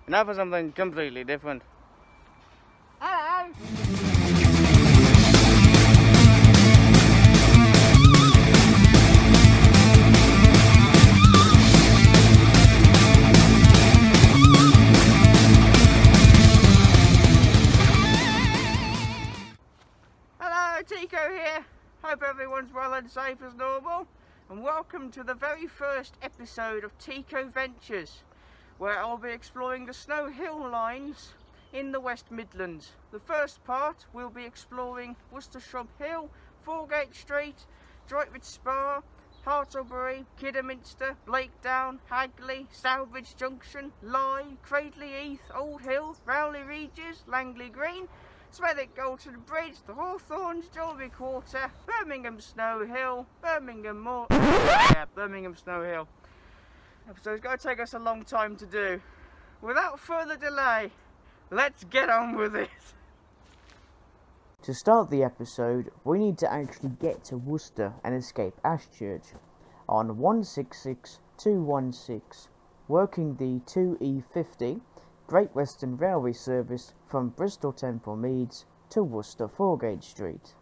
Now for something completely different. Hello! Hello, Tico here. Hope everyone's well and safe as normal. And welcome to the very first episode of Tico Ventures, where I'll be exploring the Snow Hill lines in the West Midlands. The first part we'll be exploring Worcester Shrub Hill, Foregate Street, Droitwich Spa, Hartlebury, Kidderminster, Blakedown, Hagley, Stourbridge Junction, Cradley, Heath, Old Hill, Rowley, Regis, Langley Green, Smethwick, Galton Bridge, the Hawthorns, Jewellery Quarter, Birmingham Snow Hill, Birmingham Snow Hill. So it's going to take us a long time to do. Without further delay, let's get on with it. To start the episode, we need to actually get to Worcester and escape Ashchurch on 166216, working the 2E50 Great Western Railway service from Bristol Temple Meads to Worcester Foregate Street.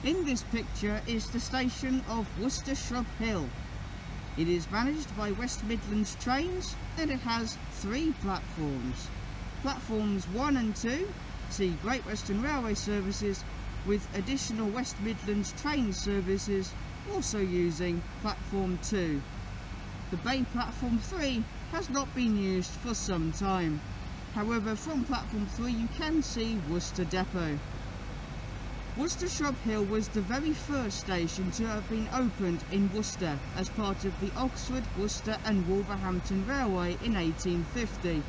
In this picture is the station of Worcester Shrub Hill. It is managed by West Midlands Trains and it has 3 platforms. Platforms 1 and 2 see Great Western Railway services, with additional West Midlands train services also using platform 2. The bay platform 3 has not been used for some time. However, from platform 3 you can see Worcester Depot. Worcester Shrub Hill was the very first station to have been opened in Worcester as part of the Oxford, Worcester and Wolverhampton Railway in 1850.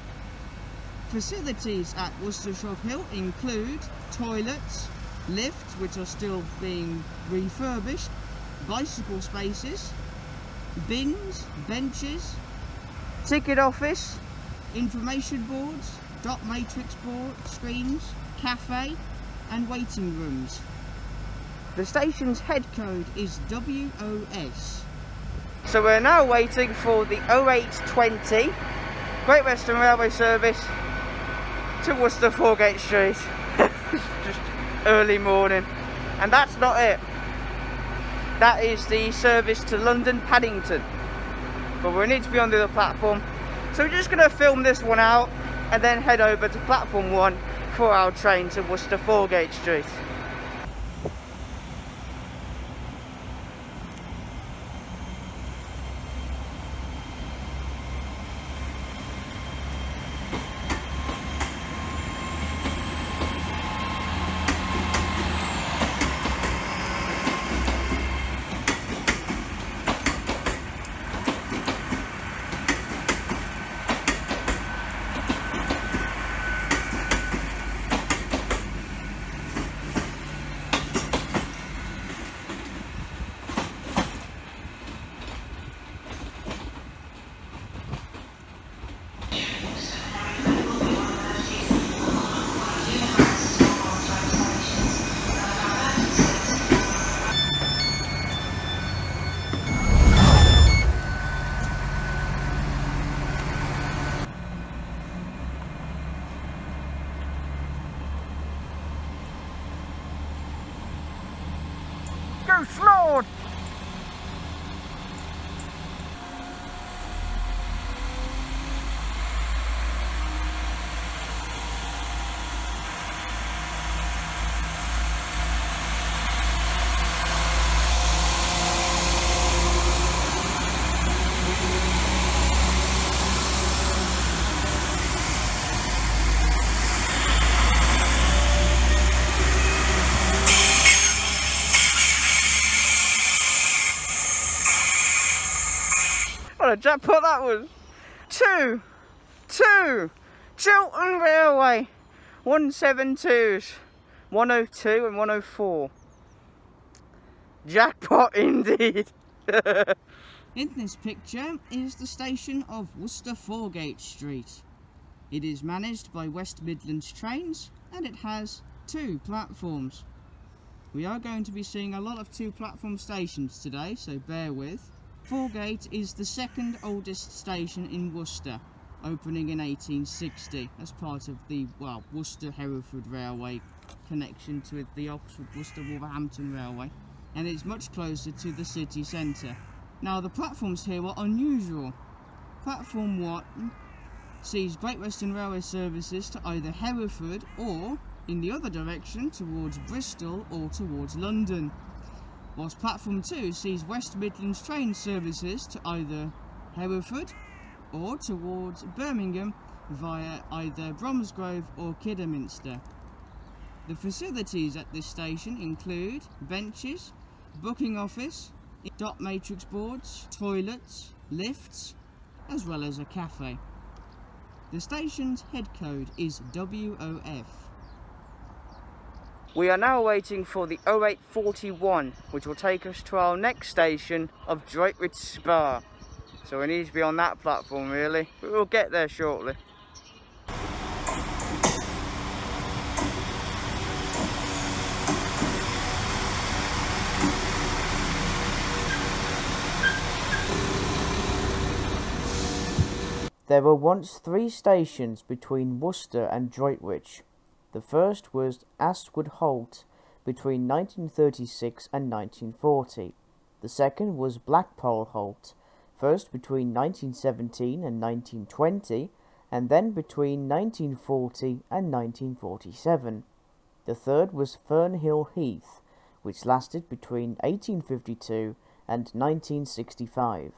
Facilities at Worcester Shrub Hill include toilets, lifts which are still being refurbished, bicycle spaces, bins, benches, ticket office, information boards, dot matrix board screens, cafe and waiting rooms. The station's head code is WOS. So we're now waiting for the 0820 Great Western Railway service to Worcester Foregate Street. Just early morning. And that's not it. That is the service to London Paddington. But we need to be on the other platform. So we're just going to film this one out and then head over to platform 1 for our train to Worcester Foregate Street. Go slow! What a jackpot that was. 2 Galton Railway 172s, 102 and 104. Jackpot indeed. In this picture is the station of Worcester Foregate Street. It is managed by West Midlands Trains and it has 2 platforms. We are going to be seeing a lot of 2-platform stations today, so bear with. Foregate is the 2nd oldest station in Worcester, opening in 1860 as part of the, well, Worcester-Hereford Railway connection to the Oxford-Worcester-Wolverhampton Railway, and it's much closer to the city centre. Now the platforms here are unusual. Platform 1 sees Great Western Railway services to either Hereford or in the other direction towards Bristol or towards London, whilst Platform 2 sees West Midlands train services to either Hereford or towards Birmingham via either Bromsgrove or Kidderminster. The facilities at this station include benches, booking office, dot matrix boards, toilets, lifts, as well as a cafe. The station's head code is WOF. We are now waiting for the 0841, which will take us to our next station of Droitwich Spa. So we need to be on that platform really, but we'll get there shortly. There were once 3 stations between Worcester and Droitwich. The first was Aswood Holt between 1936 and 1940. The second was Blackpole Holt, first between 1917 and 1920, and then between 1940 and 1947. The third was Fernhill Heath, which lasted between 1852 and 1965.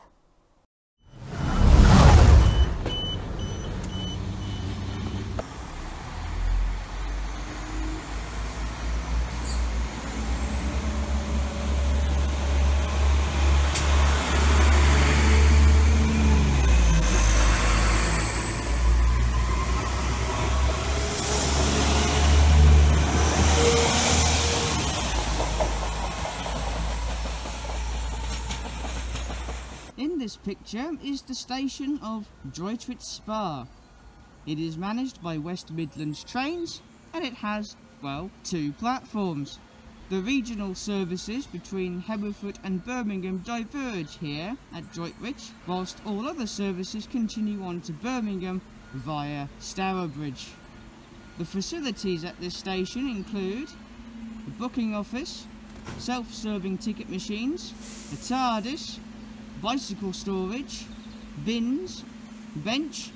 This picture is the station of Droitwich Spa. It is managed by West Midlands Trains and it has, well, 2 platforms. The regional services between Hereford and Birmingham diverge here at Droitwich, whilst all other services continue on to Birmingham via Stourbridge. The facilities at this station include the booking office, self-serving ticket machines, a TARDIS, bicycle storage, bins, bench,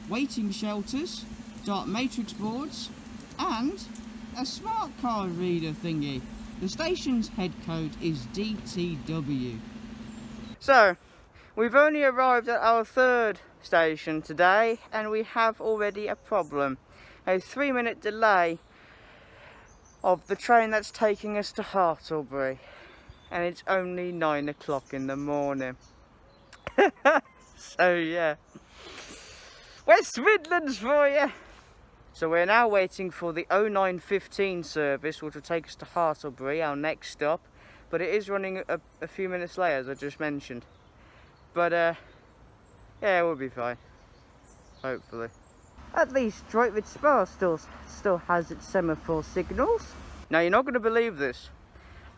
waiting shelters, dark matrix boards, and a smart card reader thingy. The station's head code is DTW. So, we've only arrived at our 3rd station today, and we have already a problem. A 3-minute delay of the train that's taking us to Hartlebury. And it's only 9 o'clock in the morning. So yeah, West Midlands for you. So we're now waiting for the 0915 service, which will take us to Hartlebury, our next stop. But it is running a few minutes late, as I just mentioned. But yeah, we'll be fine, hopefully. At least Droitwich Spa still has its semaphore signals. Now you're not going to believe this,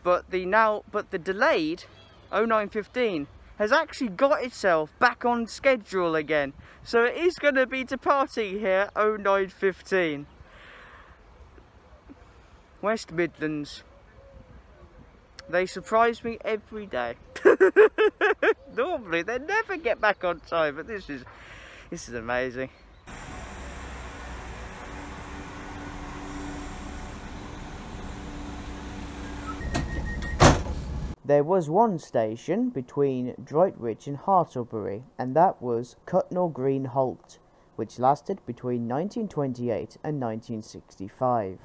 but the delayed 0915 has actually got itself back on schedule again. So it is going to be departing here 0915. West Midlands. They surprise me every day. Normally they never get back on time, but this is amazing. There was one station between Droitwich and Hartlebury, and that was Cutnall Green Holt, which lasted between 1928 and 1965.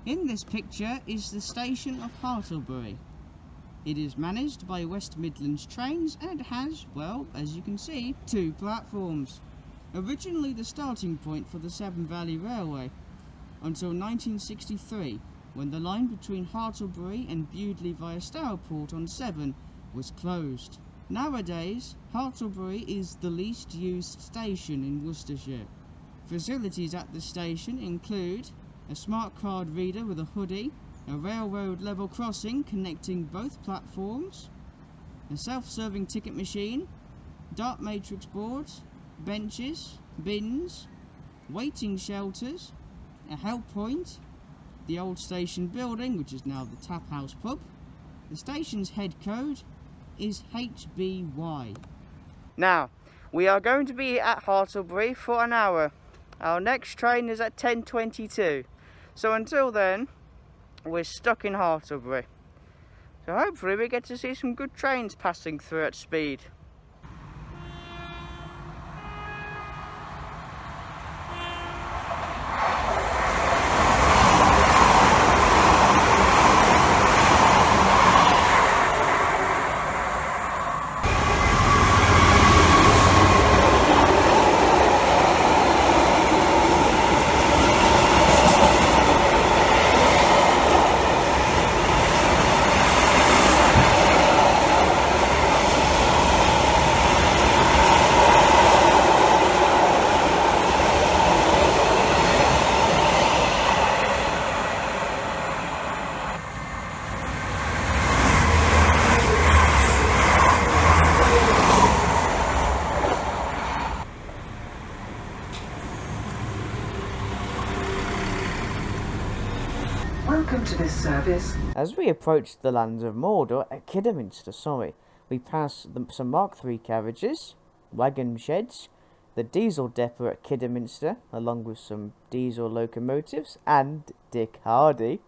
In this picture is the station of Hartlebury. It is managed by West Midlands Trains and it has, well, as you can see, 2 platforms. Originally the starting point for the Severn Valley Railway, until 1963, when the line between Hartlebury and Bewdley via Stourport on Severn was closed. Nowadays, Hartlebury is the least used station in Worcestershire. Facilities at the station include a smart card reader with a hoodie, a railroad level crossing connecting both platforms, a self-serving ticket machine, dart matrix boards, benches, bins, waiting shelters, a help point, the old station building, which is now the Tap House pub. The station's head code is HBY. Now, we are going to be at Hartlebury for an hour. Our next train is at 10:22. So until then, we're stuck in Hartlebury. So hopefully we get to see some good trains passing through at speed. Welcome to this service. As we approach the lands of Mordor at Kidderminster, we pass some Mark III carriages, wagon sheds, the diesel depot at Kidderminster, along with some diesel locomotives, and Dick Hardy.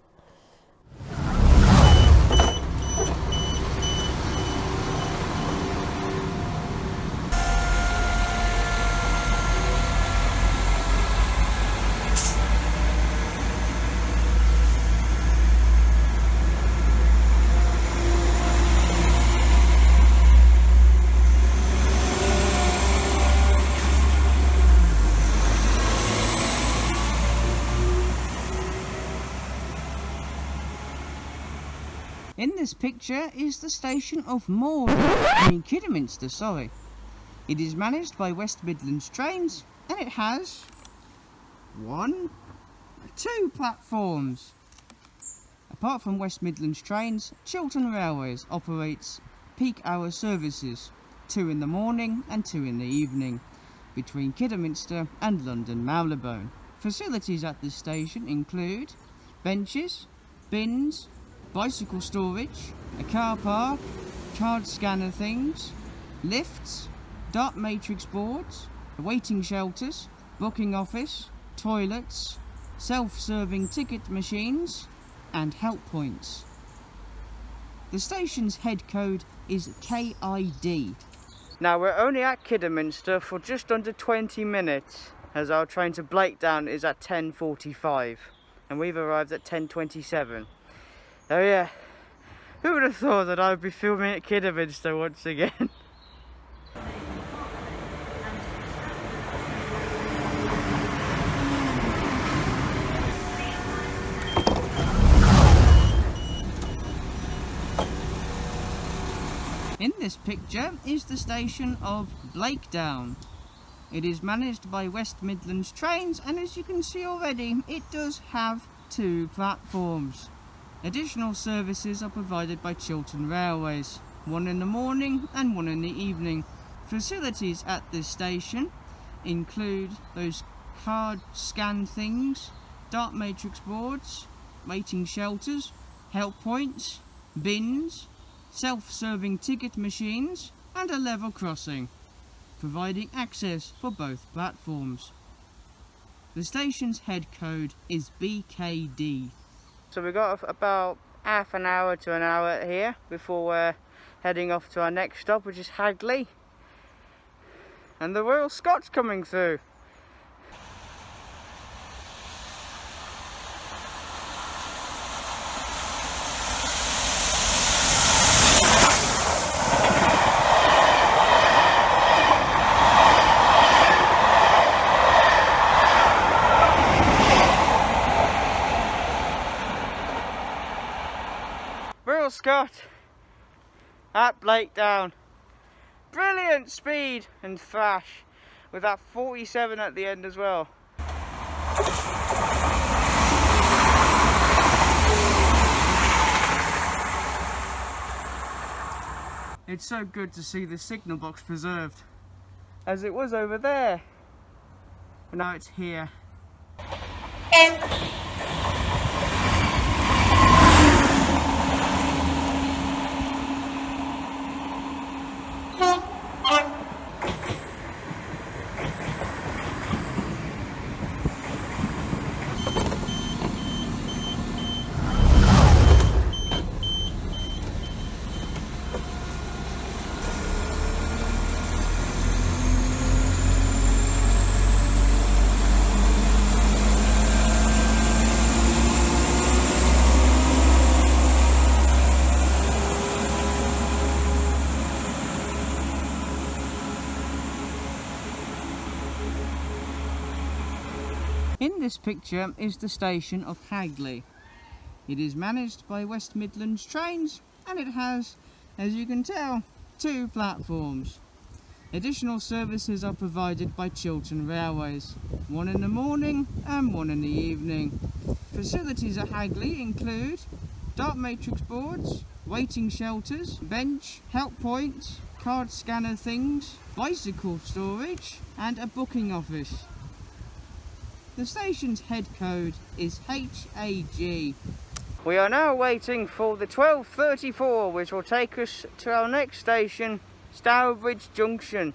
In this picture is the station of Kidderminster. It is managed by West Midlands Trains and it has 2 platforms. Apart from West Midlands Trains, Chiltern Railways operates peak hour services, 2 in the morning and 2 in the evening, between Kidderminster and London Marylebone. Facilities at this station include benches, bins, bicycle storage, a car park, card scanner things, lifts, dart matrix boards, waiting shelters, booking office, toilets, self-serving ticket machines, and help points. The station's head code is KID. Now we're only at Kidderminster for just under 20 minutes, as our train to Blakedown is at 10:45, and we've arrived at 10:27. Oh yeah, who would have thought that I would be filming at Kidderminster once again? In this picture is the station of Blakedown. It is managed by West Midlands Trains and as you can see already, it does have 2 platforms. Additional services are provided by Chiltern Railways, 1 in the morning and 1 in the evening. Facilities at this station include those card scan things, dart matrix boards, waiting shelters, help points, bins, self-serving ticket machines and a level crossing, providing access for both platforms. The station's head code is BKD. So we've got about half an hour to an hour here before we're heading off to our next stop, which is Hagley. And the Royal Scots coming through. got at Blakedown. Brilliant speed and thrash with that 47 at the end as well. It's so good to see the signal box preserved, as it was over there, but now it's here. In this picture is the station of Hagley. It is managed by West Midlands Trains and it has, as you can tell, 2 platforms. Additional services are provided by Chiltern Railways, one in the morning and one in the evening. Facilities at Hagley include dark matrix boards, waiting shelters, bench, help points, card scanner things, bicycle storage and a booking office. The station's head code is HAG. We are now waiting for the 12:34, which will take us to our next station, Stourbridge Junction.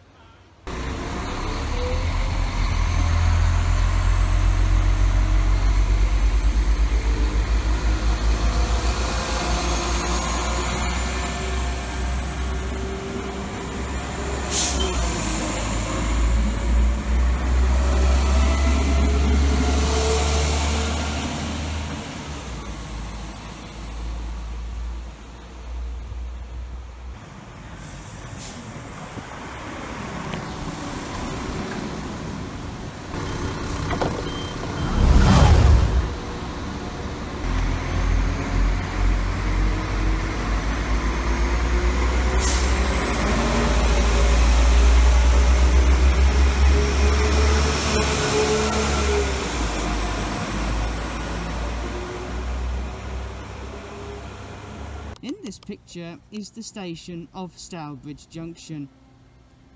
In this picture is the station of Stourbridge Junction.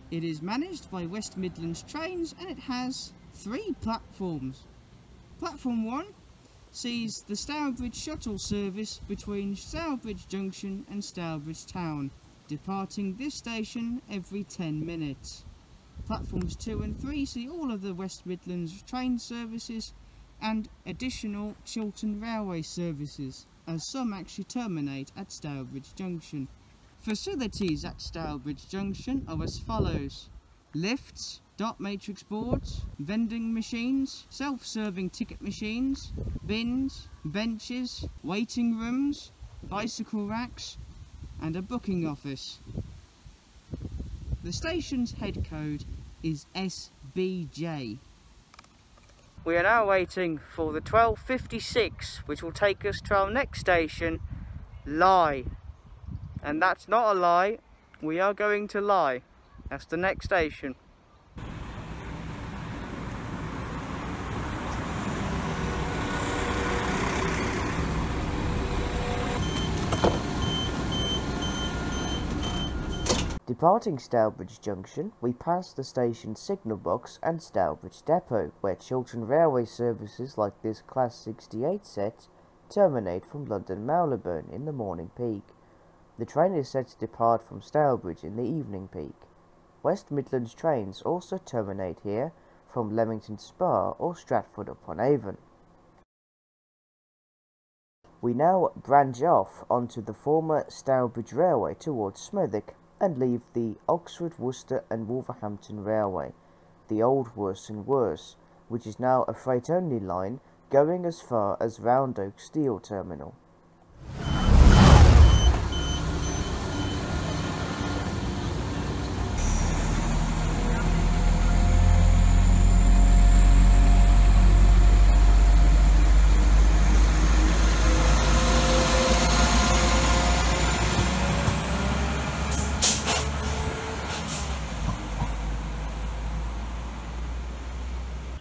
It is managed by West Midlands Trains and it has 3 platforms. Platform 1 sees the Stourbridge shuttle service between Stourbridge Junction and Stourbridge Town, departing this station every 10 minutes. Platforms 2 and 3 see all of the West Midlands train services and additional Chiltern Railway services, as some actually terminate at Stourbridge Junction. Facilities at Stourbridge Junction are as follows: lifts, dot matrix boards, vending machines, self-serving ticket machines, bins, benches, waiting rooms, bicycle racks and a booking office. The station's head code is SBJ. We are now waiting for the 12:56, which will take us to our next station, Lie. And that's not a lie, we are going to Lie. That's the next station. Departing Stourbridge Junction, we pass the station signal box and Stourbridge Depot, where Chiltern Railway services like this Class 68 set terminate from London Marylebone in the morning peak. The train is set to depart from Stourbridge in the evening peak. West Midlands trains also terminate here from Leamington Spa or Stratford-upon-Avon. We now branch off onto the former Stourbridge Railway towards Smethwick and leave the Oxford, Worcester and Wolverhampton Railway, the old Worse and Worse, which is now a freight-only line going as far as Round Oak Steel Terminal.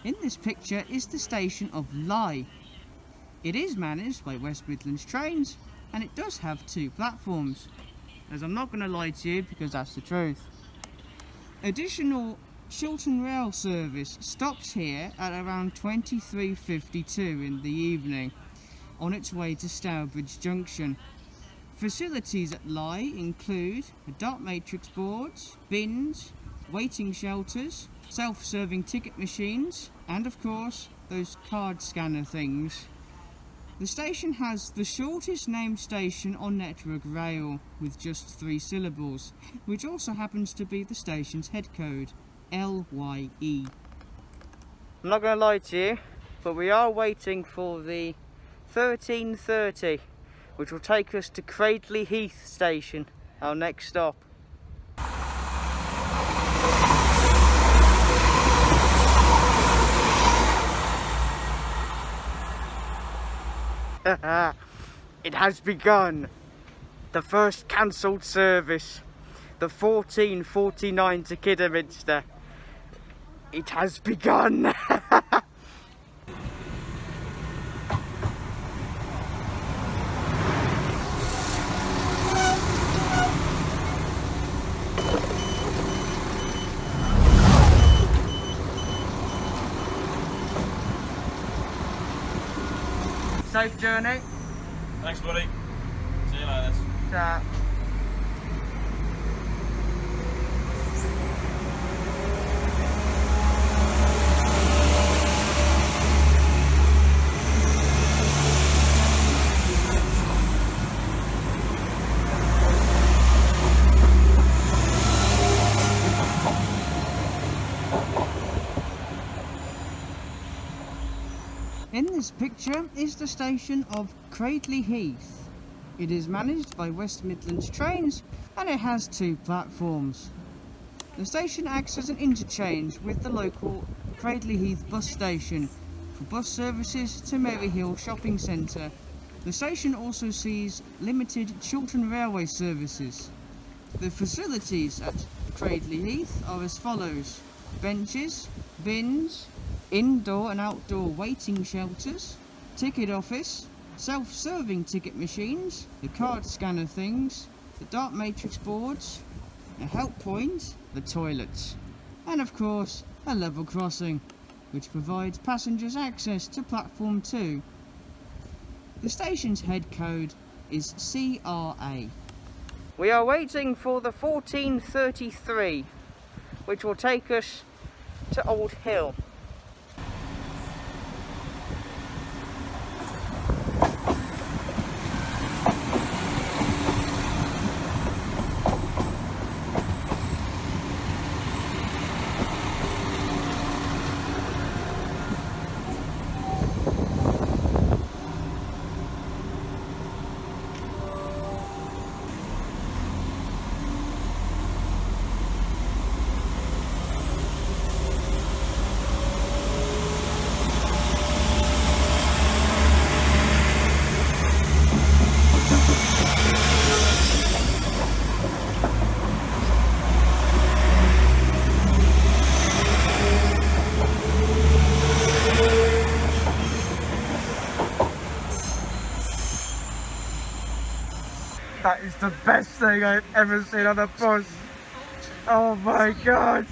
In this picture is the station of Lye. It is managed by West Midlands Trains and it does have 2 platforms, as I'm not going to lie to you because that's the truth. Additional Chiltern Rail service stops here at around 23:52 in the evening on its way to Stourbridge Junction. Facilities at Lye include a dot matrix boards, bins, waiting shelters, self-serving ticket machines, and of course those card scanner things. The station has the shortest named station on Network Rail with just 3 syllables, which also happens to be the station's head code, LYE. I'm not going to lie to you, but we are waiting for the 13:30, which will take us to Cradley Heath station, our next stop. It has begun. The first cancelled service, the 14:49 to Kidderminster. It has begun. Safe journey. Thanks, buddy. See you later. Ta. In this picture is the station of Cradley Heath. It is managed by West Midlands Trains and it has 2 platforms. The station acts as an interchange with the local Cradley Heath bus station for bus services to Maryhill Shopping Centre. The station also sees limited Chiltern Railway services. The facilities at Cradley Heath are as follows: benches, bins, indoor and outdoor waiting shelters, ticket office, self-serving ticket machines, the card scanner things, the dot matrix boards, a help point, the toilets, and of course a level crossing, which provides passengers access to platform 2. The station's head code is CRA. We are waiting for the 14:33, which will take us to Old Hill. That is the best thing I've ever seen on a bus. Oh my god.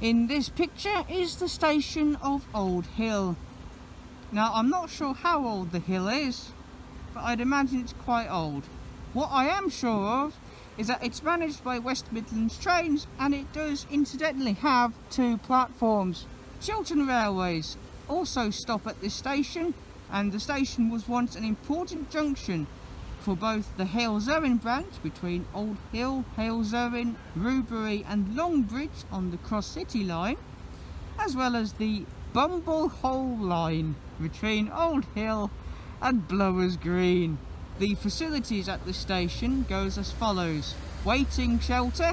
In this picture is the station of Old Hill. Now I'm not sure how old the hill is, but I'd imagine it's quite old. What I am sure of is that it's managed by West Midlands Trains, and it does incidentally have 2 platforms. Chiltern Railways also stop at this station, and the station was once an important junction for both the Hale-Zorin branch between Old Hill, Hale-Zorin, Rubery and Longbridge on the Cross City line, as well as the Bumble Hole line between Old Hill and Blowers Green. The facilities at the station goes as follows: waiting shelter,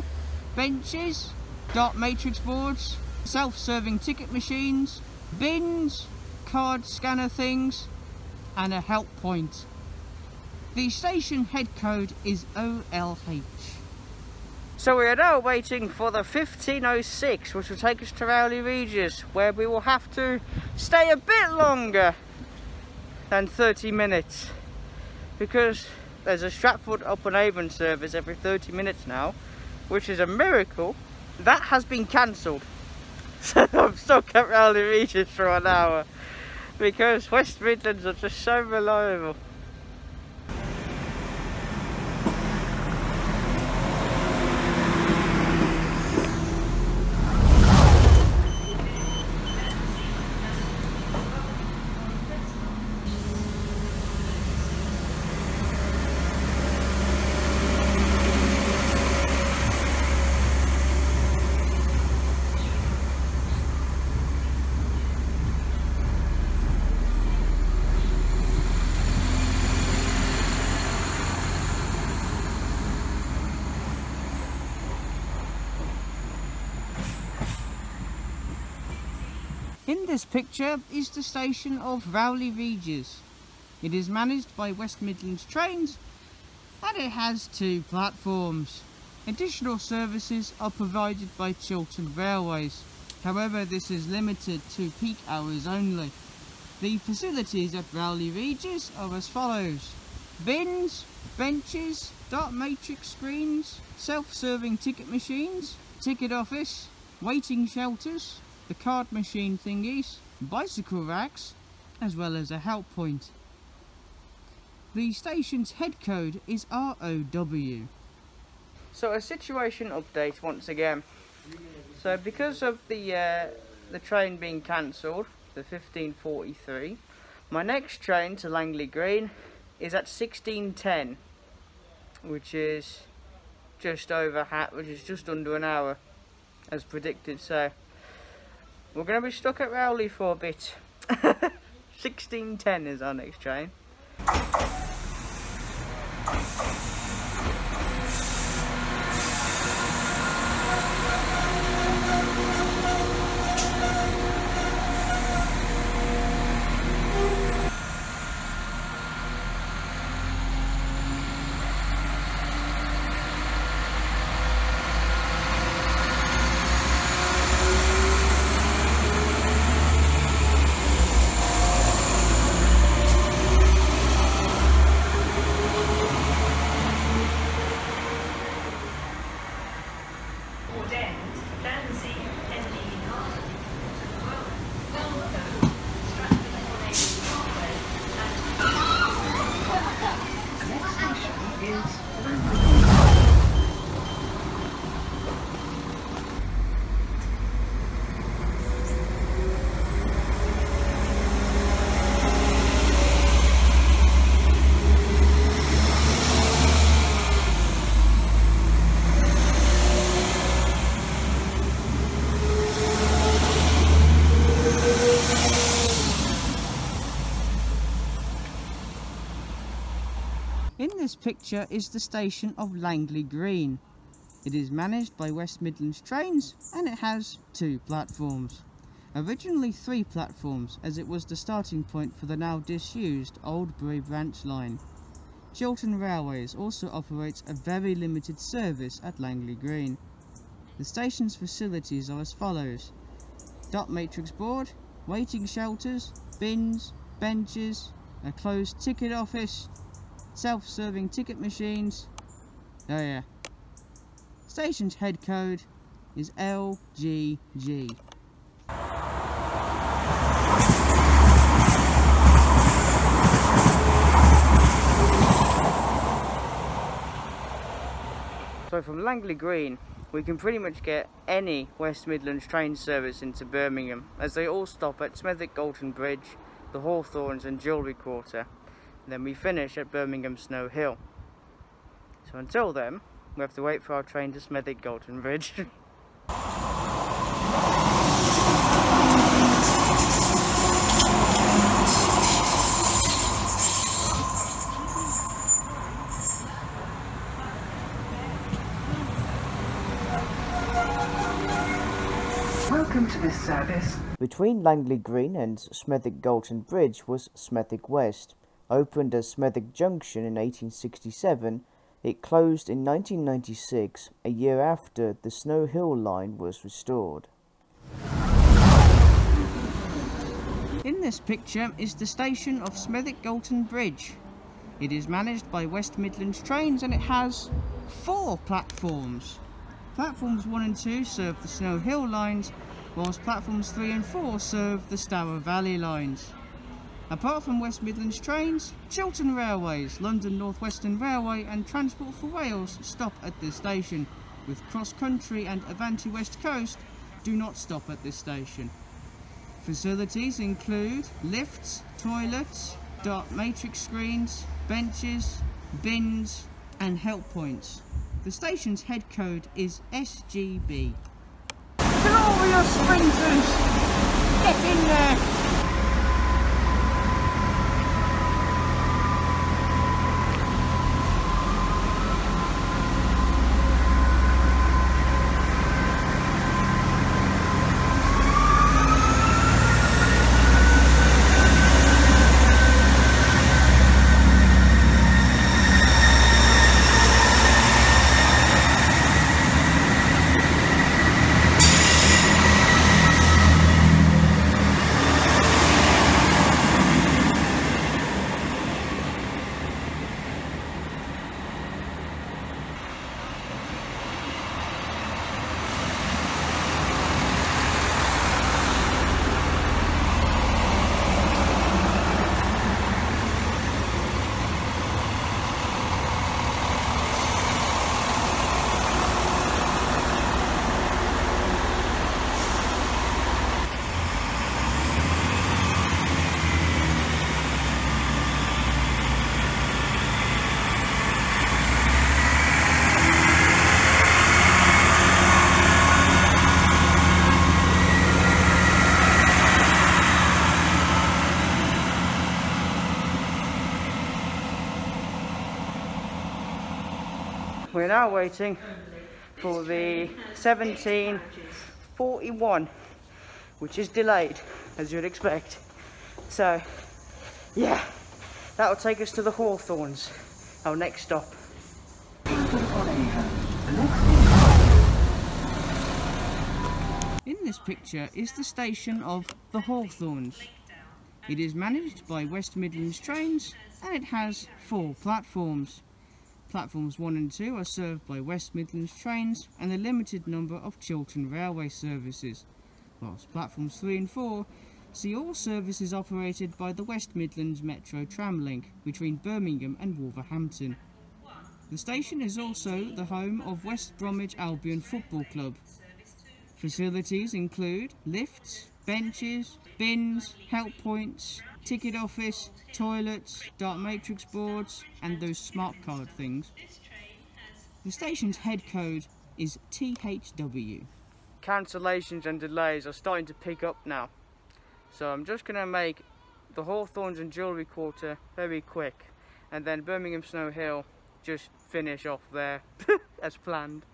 benches, dot matrix boards, self-serving ticket machines, bins, card scanner things, and a help point. The station head code is OLH. So we are now waiting for the 1506, which will take us to Rowley Regis, where we will have to stay a bit longer than 30 minutes. Because there's a Stratford upon Avon service every 30 minutes now, which is a miracle. That has been cancelled. So I'm stuck at Rowley Regis for an hour, because West Midlands are just so reliable. In this picture is the station of Rowley Regis. It is managed by West Midlands Trains, and it has 2 platforms. Additional services are provided by Chiltern Railways. However, this is limited to peak hours only. The facilities at Rowley Regis are as follows: bins, benches, dot matrix screens, self-serving ticket machines, ticket office, waiting shelters, the card machine thingies, bicycle racks, as well as a help point. The station's head code is ROW. So a situation update once again. So because of the train being cancelled, the 1543, my next train to Langley Green is at 16:10, which is just under an hour as predicted. So we're going to be stuck at Rowley for a bit. 16:10 is our next train. In this picture is the station of Langley Green. It is managed by West Midlands Trains, and it has 2 platforms. Originally 3 platforms, as it was the starting point for the now disused Old Bury branch line. Chiltern Railways also operates a very limited service at Langley Green. The station's facilities are as follows: dot matrix board, waiting shelters, bins, benches, a closed ticket office, self-serving ticket machines. Station's head code is LGG. So from Langley Green, we can pretty much get any West Midlands train service into Birmingham, as they all stop at Smethwick, Galton Bridge, the Hawthorns and Jewellery Quarter. Then we finish at Birmingham Snow Hill. So until then, we have to wait for our train to Smethwick, Galton Bridge. Welcome to this service. Between Langley Green and Smethwick Galton Bridge was Smethwick West. Opened as Smethwick Junction in 1867, it closed in 1996, a year after the Snow Hill line was restored. In this picture is the station of Smethwick Galton Bridge. It is managed by West Midlands Trains and it has 4 platforms. Platforms 1 and 2 serve the Snow Hill lines, whilst platforms 3 and 4 serve the Stour Valley lines. Apart from West Midlands Trains, Chiltern Railways, London North Western Railway and Transport for Wales stop at this station, with Cross Country and Avanti West Coast do not stop at this station. Facilities include lifts, toilets, dark matrix screens, benches, bins and help points. The station's head code is SGB. Glorious sprinters! Get in there! We're now waiting for the 1741, which is delayed, as you'd expect. So, yeah, that'll take us to the Hawthorns, our next stop. In this picture is the station of the Hawthorns. It is managed by West Midlands Trains and it has 4 platforms. Platforms 1 and 2 are served by West Midlands Trains and a limited number of Chiltern Railway services, whilst platforms 3 and 4 see all services operated by the West Midlands Metro Tram Link between Birmingham and Wolverhampton. The station is also the home of West Bromwich Albion Football Club. Facilities include lifts, benches, bins, help points, ticket office, toilets, dark matrix boards and those smart card things. The station's head code is THW. Cancellations and delays are starting to pick up now, so I'm just going to make the Hawthorns and Jewellery Quarter very quick, and then Birmingham Snow Hill just finish off there as planned.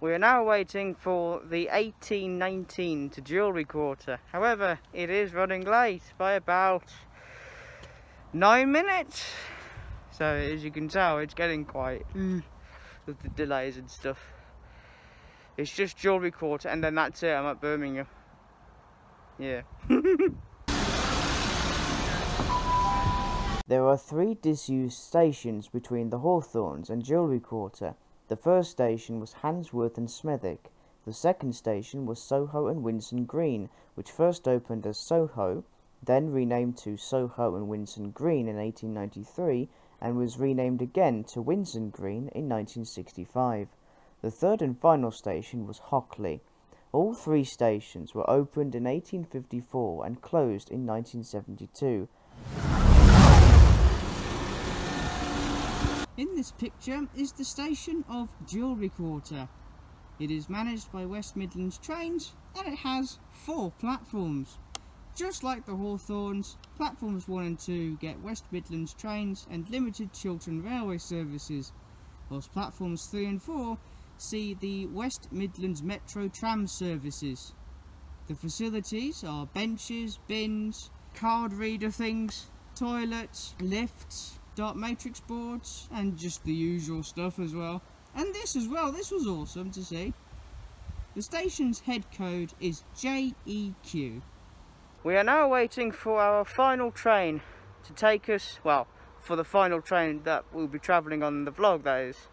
We are now waiting for the 1819 to Jewellery Quarter. However, it is running late by about 9 minutes. So as you can tell, it's getting quite with the delays and stuff. It's just Jewellery Quarter and then that's it, I'm at Birmingham. Yeah. There are 3 disused stations between the Hawthorns and Jewellery Quarter. The first station was Handsworth and Smethwick. The second station was Soho and Winson Green, which first opened as Soho, then renamed to Soho and Winson Green in 1893, and was renamed again to Winson Green in 1965. The third and final station was Hagley. All 3 stations were opened in 1854 and closed in 1972. In this picture is the station of Jewellery Quarter. It is managed by West Midlands Trains and it has 4 platforms. Just like the Hawthorns, platforms 1 and 2 get West Midlands Trains and limited Chiltern Railway services, whilst platforms 3 and 4 see the West Midlands Metro tram services. The facilities are benches, bins, card reader things, toilets, lifts, dark matrix boards, and just the usual stuff as well. And this as well, this was awesome to see. The station's head code is JEQ. We are now waiting for our final train to take us, well, for the final train that we'll be travelling on the vlog, that is.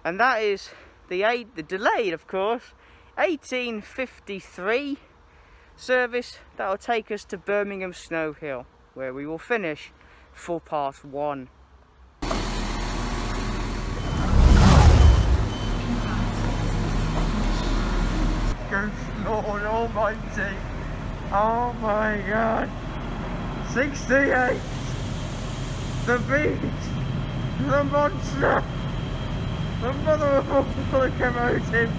And that is the delayed, of course, 1853 service that will take us to Birmingham Snow Hill, where we will finish for part 1. Good Lord Almighty! Oh my God! 68! The beast! The monster! The mother of all locomotive!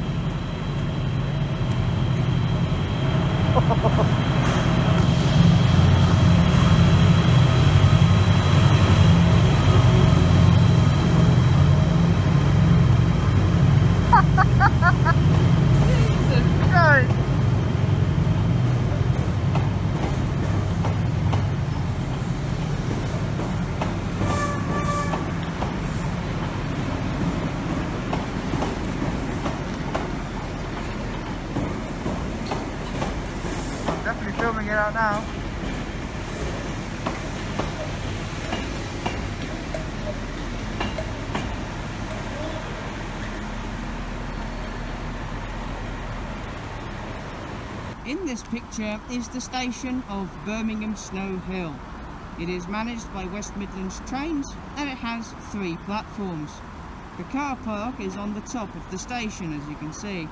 Jesus Christ! Definitely filming it out now. In this picture is the station of Birmingham Snow Hill. It is managed by West Midlands Trains and it has 3 platforms. The car park is on the top of the station, as you can see.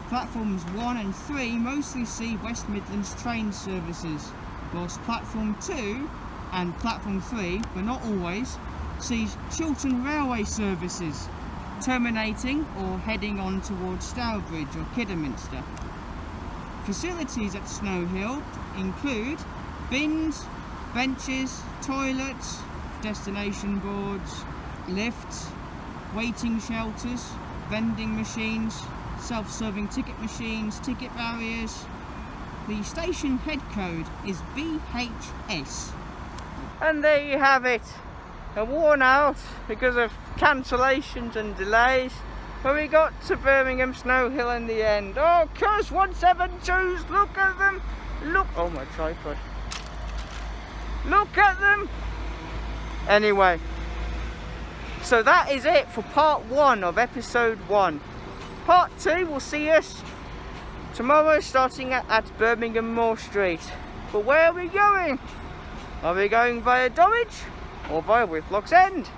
Platforms 1 and 3 mostly see West Midlands train services, whilst platform 2 and platform 3, but not always, sees Chiltern Railway services, terminating or heading on towards Stourbridge or Kidderminster. Facilities at Snow Hill include bins, benches, toilets, destination boards, lifts, waiting shelters, vending machines, self-serving ticket machines, ticket barriers. The station head code is BHS. And there you have it. A worn out because of cancellations and delays. But we got to Birmingham Snow Hill in the end. Oh, curse 172s, look at them. Look, oh my tripod. Look at them. Anyway, so that is it for part 1 of episode 1. Part 2 will see us tomorrow starting at Birmingham Moor Street. But where are we going? Are we going via Droitwich or via Whitlock's End?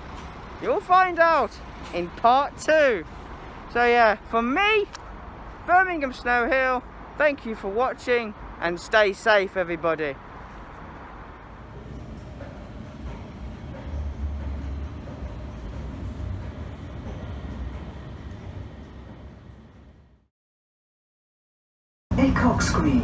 You'll find out in part 2. So yeah, from me, Birmingham Snow Hill, thank you for watching and stay safe everybody. A corkscrew.